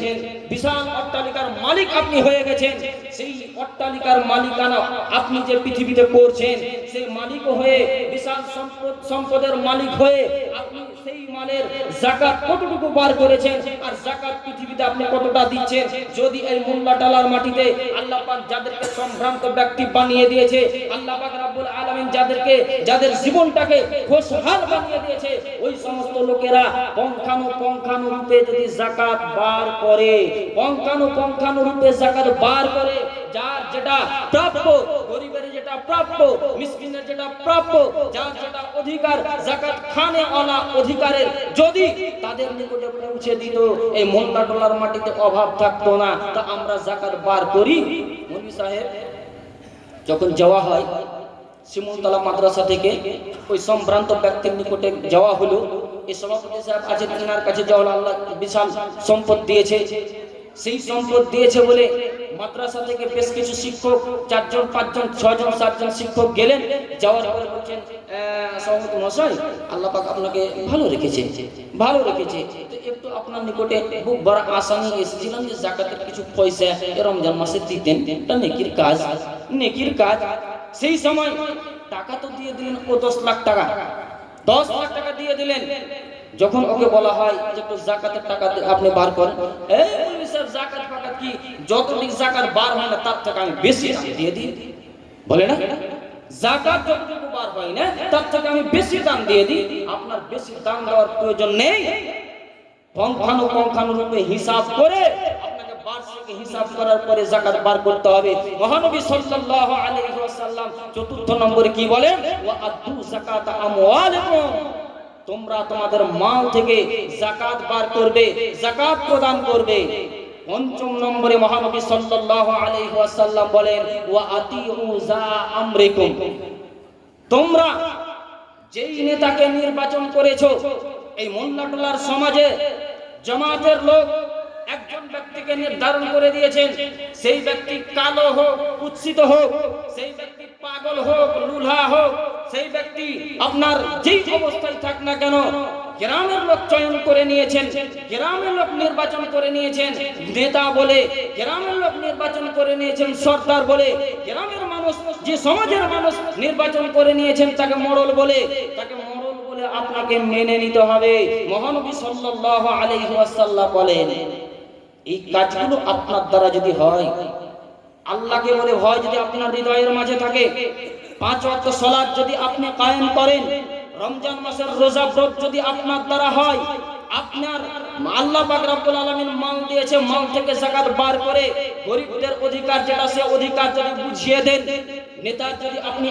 বিশাল অট্টালিকার মালিক আপনি হয়ে গেছেন। সেই অট্টালিকার মালিকানা আপনি যে পৃথিবীতে করছেন, সেই মালিক হয়ে, বিশাল সম্পদের মালিক হয়ে আপনি সেই মালের যাকাত কতটুকু বার করেছেন আর যাকাত পৃথিবীতে আপনি কতটা দিচ্ছেন? যদি এই মোল্লা টালার মাটিতে আল্লাহ পাক যাদেরকে সম্ভ্রান্ত ব্যক্তি বানিয়ে দিয়েছে, আল্লাহ পাক রব্বুল আলামিন যাদের জীবনটাকে খুশহাল বানিয়ে দিয়েছে, ওই সমস্ত লোকেরা পঙ্খানুরূপে যদি যাকাত বার করে, পঙ্খানুরূপে যাকাত বার করে, যার যেটা প্রাপ্য, গরিবের যেটা প্রাপ্য, মিসকিনের যেটা প্রাপ্য, যার যেটা অধিকার, যাকাত খানে ওয়ালা অধিকারের যদি তাদের নিকটে পৌঁছে দিত, এই মোল্লা টোলার মাটিতে অভাব থাকতো না। তা আমরা যাকাত বার করি? মৌলভী সাহেব যখন যাওয়া হয় শিমুলতলা মাদ্রাসা থেকে ওই সম্ভ্রান্ত ব্যক্তির নিকটে যাওয়া হলো, এই সভাপতি সাহেব আছেন, এনার কাছে যাওয়া, আল্লাহ বিশাল সম্পদ দিয়েছে। সেই সম্পদ দিয়েছে বলে মাদ্রাসা থেকে বেশ কিছু শিক্ষক, 4 জন 5 জন 6 জন 7 জন শিক্ষক গেলেন। যাওয়ার পরে বলছেন, সভাপতি মশাই আল্লাহ পাক আপনাকে ভালো রেখেছে। তো একটু আপনার নিকটে খুব বড় আশা নিয়ে এসেছিলাম যে যাকাতের কিছু পয়সা রমজান মাসে দিতেন, এটা নেকির কাজ। সেই সময় টাকা তো দিয়ে দিলেন, ও 10 লাখ টাকা দিয়ে দিলেন। যখন ওকে বলা হয় যে একটু যাকাতের টাকা আপনি বার করেন, এই মৌলভী সাহেব যাকাত ফাকাত কি, যতটুকু যাকাত বার হয় না তার থেকে আমি বেশি দাম দিয়ে দিই, বলে না? যাকাত যতটুকু বার হয় না তার থেকে আমি বেশি দাম দিয়ে দিই। আপনার বেশি দাম দেওয়ার প্রয়োজন নেই। পঙ্খানুরূপে হিসাব করে আপনাকে বার্ষিক হিসাব করার পরে যাকাত বার করতে হবে। মহানবী সাল্লাল্লাহু আলাইহি ওয়াসাল্লাম 4 নম্বরে কি বলেন? ওয়া আদু যাকাত আমওয়ালিকুম, তোমরা তোমাদের মাল থেকে যাকাত বার করবে, যাকাত প্রদান করবে। 5 নম্বরে মহানবী সাল্লাল্লাহু আলাইহি ওয়াসাল্লাম বলেন ওয়া আতিউ যা আমরিকুম, তোমরা যেই নেতাকে নির্বাচন করেছো, এই মোল্লা টোলার সমাজে জামাতের লোক একজন ব্যক্তিকে নির্ধারণ করে দিয়েছেন, সেই ব্যক্তি কালো হোক, কুৎসিত হোক, সেই ব্যক্তি পাগল হোক, লুলা হোক, সেই ব্যক্তি আপনার যেই অবস্থায় থাক না কেন, গ্রামের লোক চয়ন করে নিয়েছেন, গ্রামের লোক নির্বাচন করে নিয়েছেন নেতা বলে, গ্রামের লোক নির্বাচন করে নিয়েছেন সর্দার বলে, গ্রামের মানুষ, যে সমাজের মানুষ নির্বাচন করে নিয়েছেন তাকে মোড়ল বলে, আপনাকে মেনে নিতে হবে। মহানবী সাল্লাল্লাহু আলাইহি ওয়াসাল্লাম বলেন, এই কাজগুলো আপনার দ্বারা যদি হয়, আল্লাহকে বলে ভয় যদি আপনার হৃদয়ের মাঝে থাকে, 5 ওয়াক্ত সালাত যদি আপনি কায়েম করেন, রমজান মাসের রোজা ব্রত যদি আপনার দ্বারা হয়, আপনার আল্লাহ পাক রব্বুল আলামিন মাল দিয়েছে, মাল থেকে যাকাত বার করে গরিবদের অধিকার যেটা, সে অধিকার যদি বুঝিয়ে দেন, নেতার যদি আপনি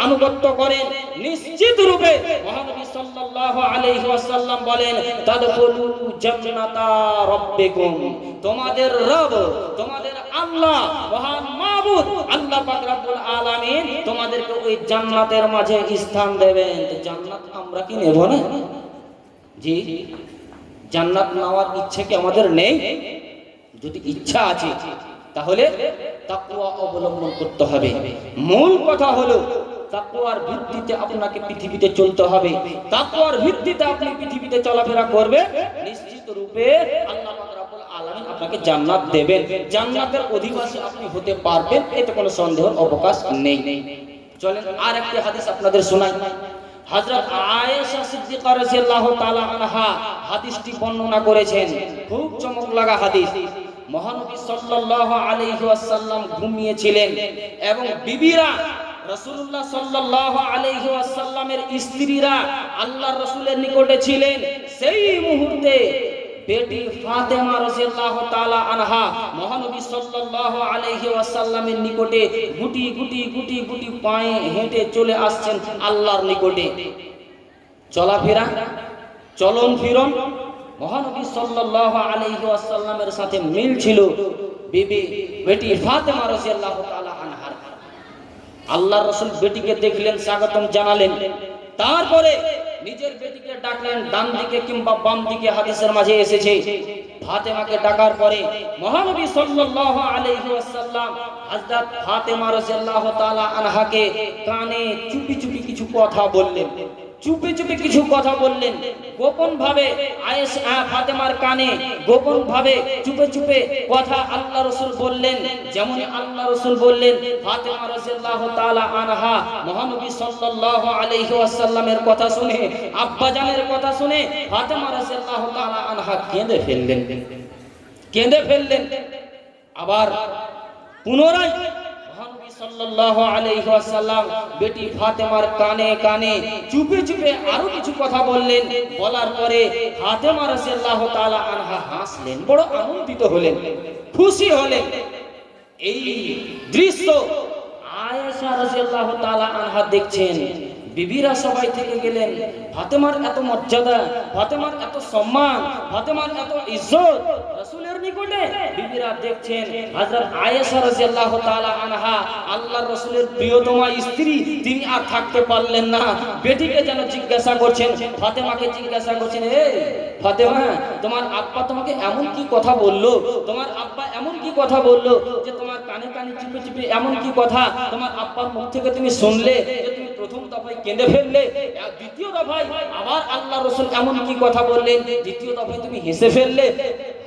আনুগত্য করেন, নিশ্চিত রূপে মহানবী সাল্লাল্লাহু আলাইহি ওয়াসাল্লাম বলেন তাদখুলু জান্নাতা রাব্বিকুম, তোমাদের রব, তোমাদের আল্লাহ, মহান মাবুদ আল্লাহ পাক রব্বুল আলামিন তোমাদেরকে ওই জান্নাতের মাঝে স্থান দেবেন। তো জান্নাত আমরা কি নেব না? জি, জান্নাত নেওয়ার ইচ্ছে কি আমাদের নেই? যদি ইচ্ছা আছে তাহলে তাকওয়া অবলম্বন করতে হবে। মূল কথা হলো তাকওয়ার ভিত্তিতে আপনাকে পৃথিবীতে চলতে হবে। তাকওয়ার ভিত্তিতে আপনি পৃথিবীতে চলাফেরা করবে, নিশ্চিত রূপে আল্লাহ পাক রব্বুল আলামিন আপনাকে জান্নাত দেবেন, জান্নাতের অধিবাসী আপনি হতে পারবেন, এতে কোনো সন্দেহের অবকাশ নেই। চলেন আর একটি হাদিস আপনাদের শোনাই। হযরত আয়েশা সিদ্দিকা রাদিয়াল্লাহু তাআলা আনহা হাদিসটি বর্ণনা করেছেন, খুব চমক লাগা হাদিস। মহানবী সাল্লাল্লাহু আলাইহি ওয়াসাল্লাম ঘুমিয়েছিলেন এবং বিবিরা, রাসূলুল্লাহ সাল্লাল্লাহু আলাইহি ওয়াসাল্লামের স্ত্রীরা আল্লাহর রাসূলের নিকটে ছিলেন। সেই মুহূর্তে বেটি ফাতেমা রাদিয়াল্লাহু তাআলা আনহা মহানবী সাল্লাল্লাহু আলাইহি ওয়াসাল্লামের নিকটে গুটি গুটি পায়ে হেঁটে চলে আসছেন আল্লাহর নিকটে। চলাফেরা, চলন ফিরন মহানবী সাল্লাল্লাহু আলাইহি ওয়াসাল্লামের সাথে মিল ছিল বেটি ফাতেমা রাদিয়াল্লাহু তাআলা আনহার। আল্লাহর রাসূল বেটিকে দেখলেন, স্বাগতম জানালেন, তারপরে নিজের বেটিকে ডাকলেন ডান দিকে কিংবা বাম দিকে, হাদিসের মাঝে এসেছে। ফাতেমাকে ডাকার পরে মহানবী সাল্লাল্লাহু আলাইহি ওয়াসাল্লাম হযরত ফাতেমা রাদিয়াল্লাহু তাআলা আনহাকে কানে চুপি চুপি কিছু কথা বললেন। চুপে চুপে কিছু কথা বললেন, গোপন ভাবে ফাতেমার কানে গোপন ভাবে চুপে চুপে কথা আল্লাহ রসুল বললেন। যেমন আল্লাহ রসুল বললেন, ফাতেমা রাদিয়াল্লাহু তাআলা আনহা মহানবী সাল্লাল্লাহু আলাইহি ওয়াসাল্লামের কথা শুনে, আব্বা জানের কথা শুনে ফাতেমা রাদিয়াল্লাহু তাআলা আনহা কেঁদে ফেললেন। আবার পুনরায় মহানবী সাল্লাল্লাহু আলাইহি ওয়াসাল্লাম বেটি ফাতেমার কানে কানে চুপে চুপে আরো কিছু কথা বললেন। বলার পরে ফাতেমা রাদিয়াল্লাহু তাআলা আনহা হাসলেন, বড় আনন্দিত হলেন, খুশি হলেন। এই দৃশ্য আয়েশা রাদিয়াল্লাহু তাআলা আনহা দেখছেন। বিবিরা সবাই থেকে গেলেন, ফাতেমার এত মর্যাদা, ফাতেমার এত সম্মান, ফাতেমার এত ইজ্জত রাসূলের নিকটে। বিবিরা দেখছেন হযরত আয়েশা রাদিয়াল্লাহু তাআলা আনহা আল্লাহর রাসূলের প্রিয়তমা স্ত্রী, তিনি আর থাকতে পারলেন না। বেটিকে যেন জিজ্ঞাসা করছেন, ফাতেমাকে জিজ্ঞাসা করছেন, এই ফাতেমা, তোমার আব্বা তোমাকে এমন কি কথা বললো, তোমার আব্বা এমন কি কথা বললো যে তোমার কানে কানে চিপে চিপে এমন কি কথা তোমার আব্বার মুখ থেকে তুমি শুনলে যে তুমি প্রথম দফায় কেঁদে ফেললে, দ্বিতীয় দফায় আবার আল্লাহ রাসূল এমন কি কথা বললেন, দ্বিতীয় দফায় তুমি হেসে ফেললে।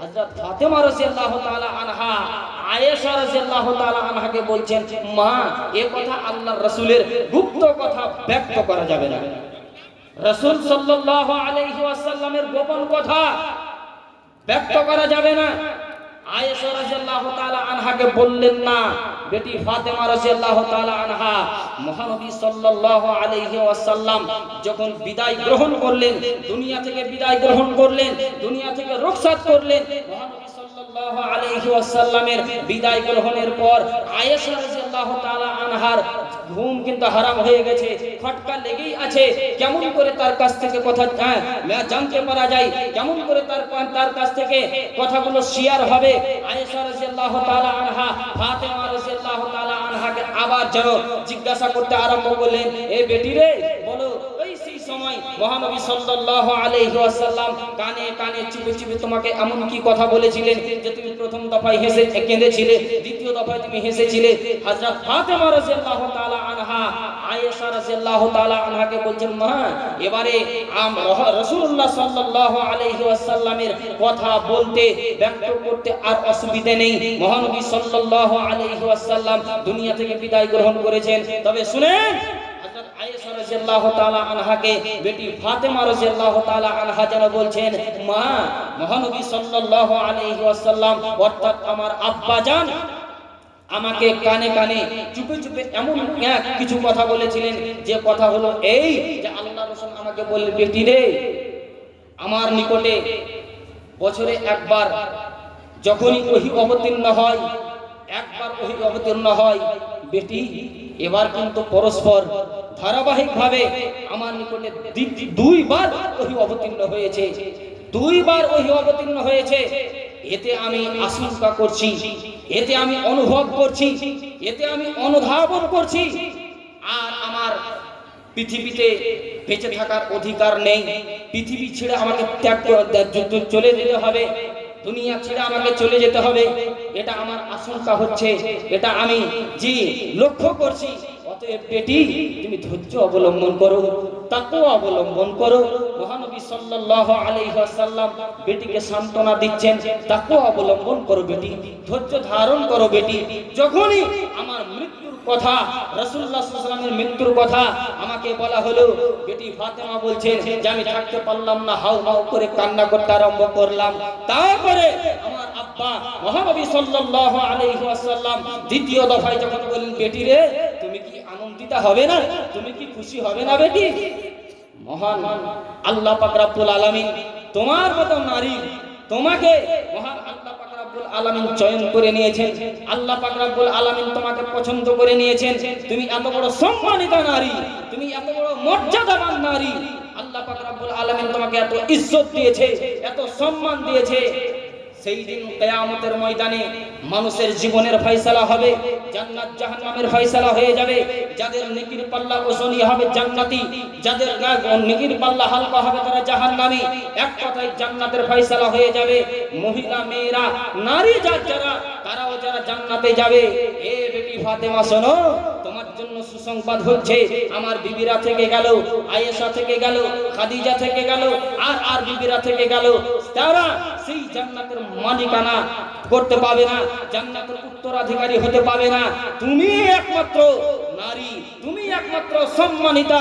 হযরত ফাতেমা রাদিয়াল্লাহু তাআলা আনহা আয়েশা রাদিয়াল্লাহু তাআলা আনহাকে বলছেন, মা, এই কথা আল্লাহর রাসূলের গুপ্ত কথা ব্যক্ত করা যাবে না। রাসূল সাল্লাল্লাহু আলাইহি ওয়াসাল্লামের গোপন কথা ব্যক্ত করা যাবে না। আয়েশা রাদিয়াল্লাহু তাআলা আনহাকে বললেন না। বেটি ফাতেমা রাদিয়াল্লাহু তাআলা আনহা মহানবী সাল্লাল্লাহু আলাইহি ওয়াসাল্লাম যখন বিদায় গ্রহণ করলেন, দুনিয়া থেকে বিদায় গ্রহণ করলেন, দুনিয়া থেকে রুখসাত করলেন, মহানবী সাল্লাল্লাহু আলাইহি ওয়াসাল্লামের বিদায় গ্রহণের পর আয়েশা রাদিয়াল্লাহু তাআলা আনহার ঘুম কিন্তু হারাম হয়ে গেছে, খটকা লেগেই আছে। কেমন করে তার কাছ থেকে কথা জানতে পারা যায়, কেমন করে তার কাছ থেকে কথাগুলো শেয়ার হবে। আয়েশা রাদিয়াল্লাহু তাআলা আনহা ফাতেমা রাদিয়াল্লাহু তাআলা আনহাকে আবার যেন জিজ্ঞাসা করতে আরম্ভ করলেন, এ বেটি রে, বলো ওই সেই সময় মহানবী সাল্লাল্লাহু আলাইহি ওয়াসাল্লাম কানে কানে চুপে চুপে তোমাকে এমন কি কথা বলেছিলেন যে তুমি প্রথম দফায় হেসে কেঁদেছিলে, দ্বিতীয় দফায় তুমি হেসেছিলে। হযরত ফাতেমা রাদিয়াল্লাহু তাআলা আনহা আয়েশা রাদিয়াল্লাহু তাআলা আনহাকে বলছেন, মা, এবারে রাসূলুল্লাহ সাল্লাল্লাহু আলাইহি ওয়াসাল্লামের কথা বলতে ব্যক্ত করতে আর অসুবিধা নেই। মহানবী সাল্লাল্লাহু আলাইহি ওয়াসাল্লাম দুনিয়া থেকে বিদায় গ্রহণ করেছেন। তবে শুনেন, হযরত আয়েশা রাদিয়াল্লাহু তাআলা আনহাকে বেটি ফাতেমা রাদিয়াল্লাহু তাআলা আনহা যেন বলছেন, মা, মহানবী সাল্লাল্লাহু আলাইহি ওয়াসাল্লাম অর্থাৎ আমার আব্বা জান আমাকে কানে কানে চুপে চুপে এমন কিছু কথা বলেছিলেন, যে কথা হলো এই যে আল্লাহ রাসূল আমাকে বললেন, বেটি রে, আমার নিকটে বছরে একবার যখনই ওহী অবতীর্ণ হয়, একবার ওহী অবতীর্ণ হয়, বেটি এবার কিন্তু পরস্পর ধারাবাহিকভাবে আমার নিকটে দুইবার ওহী অবতীর্ণ হয়েছে, দুইবার ওহী অবতীর্ণ হয়েছে। এতে আমি আশঙ্কা করছি, এতে আমি অনুভব করছি, এতে আমি অনুধাবন করছি, আর আমার পৃথিবীতে বেঁচে থাকার অধিকার নেই। পৃথিবী ছেড়ে আমাকে ত্যাগ চলে যেতে হবে, দুনিয়া ছেড়ে আমাকে চলে যেতে হবে, এটা আমার আশঙ্কা হচ্ছে, এটা আমি জি লক্ষ্য করছি। অতএব বেটি, তুমি ধৈর্য অবলম্বন করো, তাকওয়া অবলম্বন করো। মহানবী সাল্লাল্লাহু আলাইহি ওয়াসাল্লাম বেটিকে সান্ত্বনা দিচ্ছেন, তাকওয়া অবলম্বন করো বেটি, ধৈর্য ধারণ করো বেটি। যখনই আমার মৃত্যুর কথা, রাসূলুল্লাহ সাল্লাল্লাহু আলাইহি ওয়াসাল্লামের মৃত্যুর কথা আমাকে বলা হলো, বেটি ফাতেমা বলছেন যে আমি থাকতে পারলাম না, হাউ হাউ করে কান্না করতে আরম্ভ করলাম। তারপরে আমার আব্বা মহানবী সাল্লাল্লাহু আলাইহি ওয়াসাল্লাম দ্বিতীয় দফায় যখন বললেন, বেটি রে, তুমি কি আনন্দিত হবে না, তুমি কি খুশি হবে না বেটি? মহান আল্লাহ পাক রব্বুল আলামিন তোমার মতো নারী, তোমাকে মহান আল্লাহ পাক রব্বুল আলামিন চয়ন করে নিয়েছেন, আল্লাহ পাক রব্বুল আলামিন তোমাকে পছন্দ করে নিয়েছেন। তুমি এত বড় সম্মানিত নারী, তুমি এত বড় মর্যাদাবান নারী, আল্লাহ পাক রব্বুল আলামিন তোমাকে এত ইজ্জত দিয়েছে, এত সম্মান দিয়েছে। সেই দিন কিয়ামতের ময়দানে মানুষের জীবনের ফয়সালা হবে, জান্নাত জাহান্নামের ফয়সালা হয়ে যাবে। যাদের নেকির পাল্লা ওজনি হবে জান্নাতি, যাদের নেকির পাল্লা হালকা হবে তারা জাহান্নামী। এক কথায় জান্নাতের ফয়সালা হয়ে যাবে। মহিলা, মেয়েরা, নারী যারা তারাও যারা জান্নাতে যাবে। এ বেটি ফাতেমা, শোনো, তোমার জন্য সুসংবাদ হচ্ছে, আমার বিবিরা থেকে গেল, আয়েশা থেকে গেল, খাদিজা থেকে গেল, আর বিবিরা থেকে গেল, তারা সেই জান্নাতের মালিকানা করতে পাবে না, জান্নাতের উত্তরাধিকারী হতে পাবে না। তুমি একমাত্র নারী, তুমি একমাত্র সম্মানিতা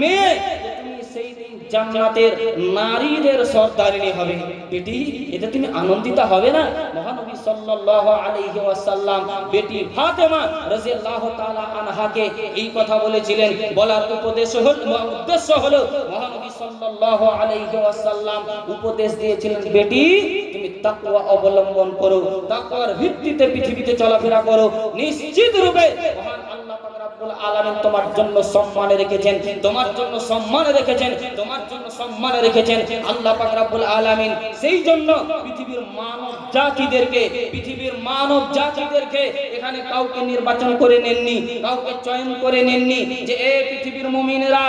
মেয়ে, তুমি সেই দিন জান্নাতের নারীদের সর্দারিনী হবে। বেটি, এতে তুমি আনন্দিত হবে না? মহানবী সাল্লাল্লাহু আলাইহি ওয়াসাল্লাম বেটি ফাতেমা রাদিয়াল্লাহু তাআলা আনহাকে এই কথা বলেছিলেন। বলার উদ্দেশ্য হলো মহানবী সাল্লাল্লাহু আলাইহি ওয়াসাল্লাম উপদেশ দিয়েছিলেন, বেটি তুমি তাকওয়া অবলম্বন করো, তাকওয়ার ভিত্তিতে পৃথিবীতে চলাফেরা করো, নিশ্চিত রূপে মহান আল্লাহ পাক রব্বুল আলামিন তোমার জন্য সম্মানে রেখেছেন, তোমার জন্য সম্মানে রেখেছেন, তোমার জন্য সম্মানে রেখেছেন আল্লাহ পাক রব্বুল আলামিন। সেই জন্য পৃথিবীর মানব জাতিদেরকে এখানে কাউকে নির্বাচন করে নেননি, কাউকে চয়ন করে নেননি যে এ পৃথিবীর মুমিনেরা,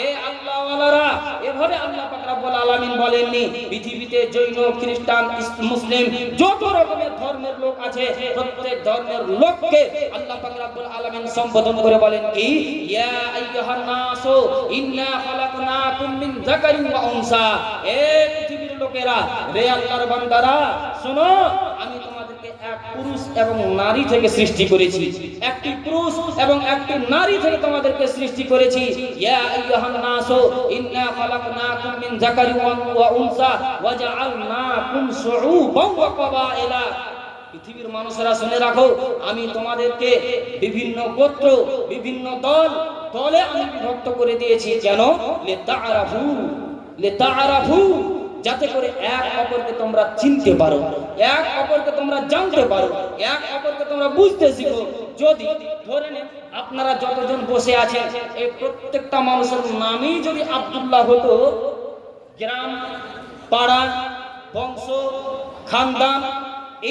এ আল্লাহওয়ালারা, এভাবে আল্লাহ পাক রব্বুল আলামিন বলেননি। পৃথিবীতে জৈন, খ্রিস্টান, মুসলিম যত রকমের ধর্মের লোক আছে, প্রত্যেক ধর্মের লোককে আল্লাহ পাক রব্বুল আলামিন সম্বোধন করে বলেন কি, ইয়া আইয়ুহান নাসু ইন্না খালাকনাকুম মিন যাকারিন ওয়া উনসা। এ পৃথিবীর লোকেরা, রে আল্লাহর বান্দারা, শোনো, আমি তোমাদেরকে এক পুরুষ এবং নারী থেকে সৃষ্টি করেছি, একটি পুরুষ এবং একটি নারী থেকে তোমাদেরকে সৃষ্টি করেছি। ইয়া আইয়ুহান নাসু ইন্না খালাকনাকুম মিন যাকারিন ওয়া উনসা ওয়া জাআলনাকুম শুউবান ওয়া ক্বাবাইলা। পৃথিবীর মানুষেরা শুনে রাখো, আমি তোমাদেরকে বিভিন্ন গোত্র, বিভিন্ন দলে আমি বিভক্ত করে দিয়েছি। কেন? লিতাআরাফু, যাতে করে এক অপরকে তোমরা চিনতে পারো, এক অপরকে তোমরা জানতে পারো, এক অপরকে তোমরা বুঝতে শিখো। যদি ধরে নেন আপনারা যতজন বসে আছেন, এই প্রত্যেকটা মানুষের নামই যদি আব্দুল্লাহ হতো, গ্রাম, পাড়া, বংশ, খানদান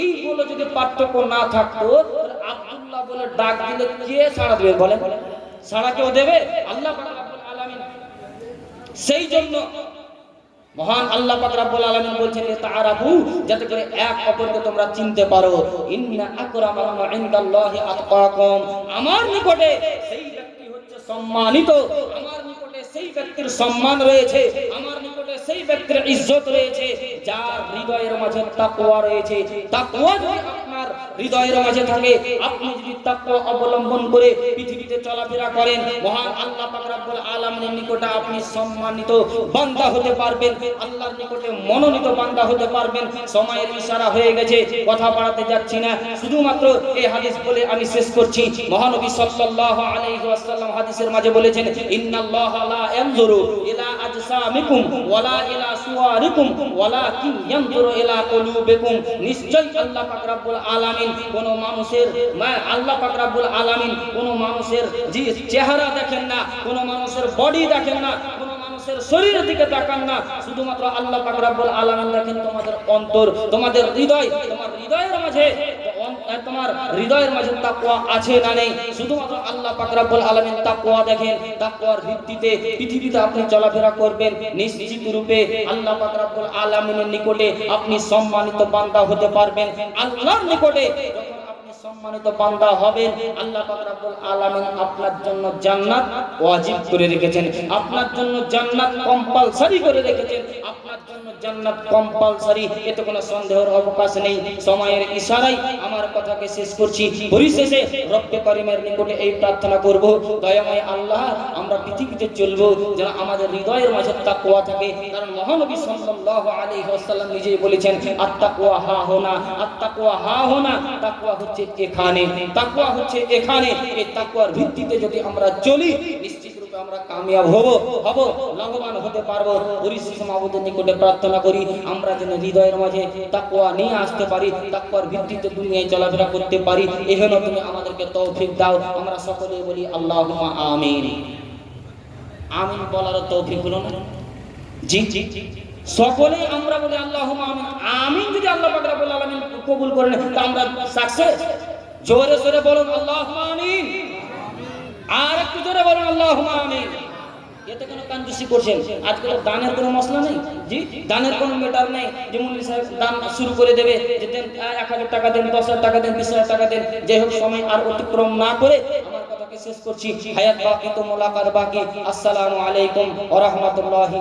এইগুলো যদি পার্থক্য না থাকতো, তাহলে আব্দুল্লাহ বলে ডাক দিলে কে সাড়া দেবে বলেন? সাড়া কেউ দেবে? আল্লাহ পাক রব্বুল আলামিন। সেই জন্য মহান আল্লাহ পাক রব্বুল আলামিন বলছেন, তাআরাফু, যাতে করে এক অপরকে তোমরা চিনতে পারো। ইন্না আকরামাকুম ইনদাল্লাহি আতকাকুম, আমার নিকটে সেই ব্যক্তি হচ্ছে সম্মানিত, আমার নিকটে সেই ব্যক্তির সম্মান রয়েছে, আমার নিকটে সেই ব্যক্তির ইজ্জত রয়েছে যার হৃদয়ের মাঝে তাকওয়া রয়েছে। তাকওয়া যদি আপনার হৃদয়ের মাঝে থাকে, আপনি যদি তাকওয়া অবলম্বন করে পৃথিবীতে চলাফেরা করেন, মহান আল্লাহ পাক রব্বুল আলামিনের নিকটে আপনি সম্মানিত বান্দা হতে পারবেন, আল্লাহর নিকটে মনোনীত বান্দা হতে পারবেন। সময়ের ইশারা হয়ে গেছে, কথা বাড়াতে যাচ্ছি না, শুধুমাত্র এই হাদিস বলে আমি শেষ করছি। মহানবী সাল্লাল্লাহু আলাইহি ওয়াসাল্লাম হাদিসের মাঝে বলেছেন, ইন্নাল্লাহা লা ইয়ানজুরু ইলা আজসামিকুম ওয়ালা ইলা সুওয়ারিকুম ওয়ালাকিন ইয়ানজুরু ইলা কুলুবিকুম। নিশ্চয় আল্লাহ পাক রব্বুল আলামিন কোন মানুষের আল্লাহ পাক রব্বুল আলামিন কোন মানুষের চেহারা দেখেন না, কোন মানুষের বডি দেখেন না, কোন মানুষের শরীরের দিকে তাকান না, শুধুমাত্র আল্লাহ পাক রব্বুল আলামিন দেখেন তোমাদের অন্তর, তোমাদের হৃদয়, তোমার হৃদয়ের মাঝে তাকওয়া আছে না নেই। শুধুমাত্র আল্লাহ পাক রব্বুল আলামিন তাকওয়া দেখেন। তাকওয়ার ভিত্তিতে পৃথিবীতে আপনি চলাফেরা করবেন, নিশ্চিত রূপে আল্লাহ পাক রব্বুল আলামিনের নিকটে আপনি সম্মানিত বান্দা হতে পারবেন। আল্লাহর নিকটে যখন আপনি সম্মানিত বান্দা হবেন, আল্লাহ পাক রব্বুল আলামিন আপনার জন্য জান্নাত ওয়াজিব করে রেখেছেন, আপনার জন্য জান্নাত কম্পালসারি করে রেখেছেন, আপনার জন্য জান্নাত কম্পালসারি, এতে কোনো সন্দেহের অবকাশ নেই। সময়ের ইশারায় আমার কথাকে শেষ করছি। পরিশেষে রব্বে করিমের নিকটে এই প্রার্থনা করব, দয়াময় আল্লাহ, আমরা পৃথিবীতে চলবো যেন আমাদের হৃদয়ের মাঝে তাকওয়া থাকে। কারণ মহানবী সাল্লাল্লাহু আলাইহি ওয়াসাল্লাম নিজেই বলেছেন, আত-তাকওয়া হা হোনা, আত-তাকওয়া হা হোনা, তাকওয়া হচ্ছে এখানে, তাকওয়া হচ্ছে এখানে। এই তাকওয়ার ভিত্তিতে যদি আমরা চলি, নিশ্চিত রূপে আমরা কামিয়াব হব, লাভবান হতে পারবো। পরিশেষে মাবুদের নিকটে প্রার্থনা করি, আমরা যেন হৃদয়ের মাঝে তাকওয়া নিয়ে আসতে পারি, তাকওয়ার ভিত্তিতে দুনিয়ায় চলাফেরা করতে পারি। এহেন তুমি আমাদেরকে তৌফিক দাও। আমরা সকলেই বলি আল্লাহুম্মা আমিন। আমিন বলার তৌফিক হলো না? জি, সকলেই আমরা বলি আল্লাহুম্মা আমিন। আমিন যদি আল্লাহ পাক রব্বুল আলামিন কবুল করেন, তা আমরা সাকসেস। জোরে জোরে বলুন আল্লাহুম্মা আমিন। আর একটু জোরে বলুন আল্লাহুম্মা আমিন। এতে কোনো কাঞ্জুসি করছেন? আজকে তো দানের কোনো মশলা নেই, জি দানের কোনো মেটার নেই যে মুল্লি সাহেব দান শুরু করে দেবে যে দেন 1000 টাকা দেন, 10,000 টাকা দেন, 20,000 টাকা দেন। যাই হোক, সময় আর অতিক্রম না করে আমার কথাকে শেষ করছি। হায়াত বাকি তো মোলাকাত বাকি। আসসালামু আলাইকুম ওয়া রাহমাতুল্লাহি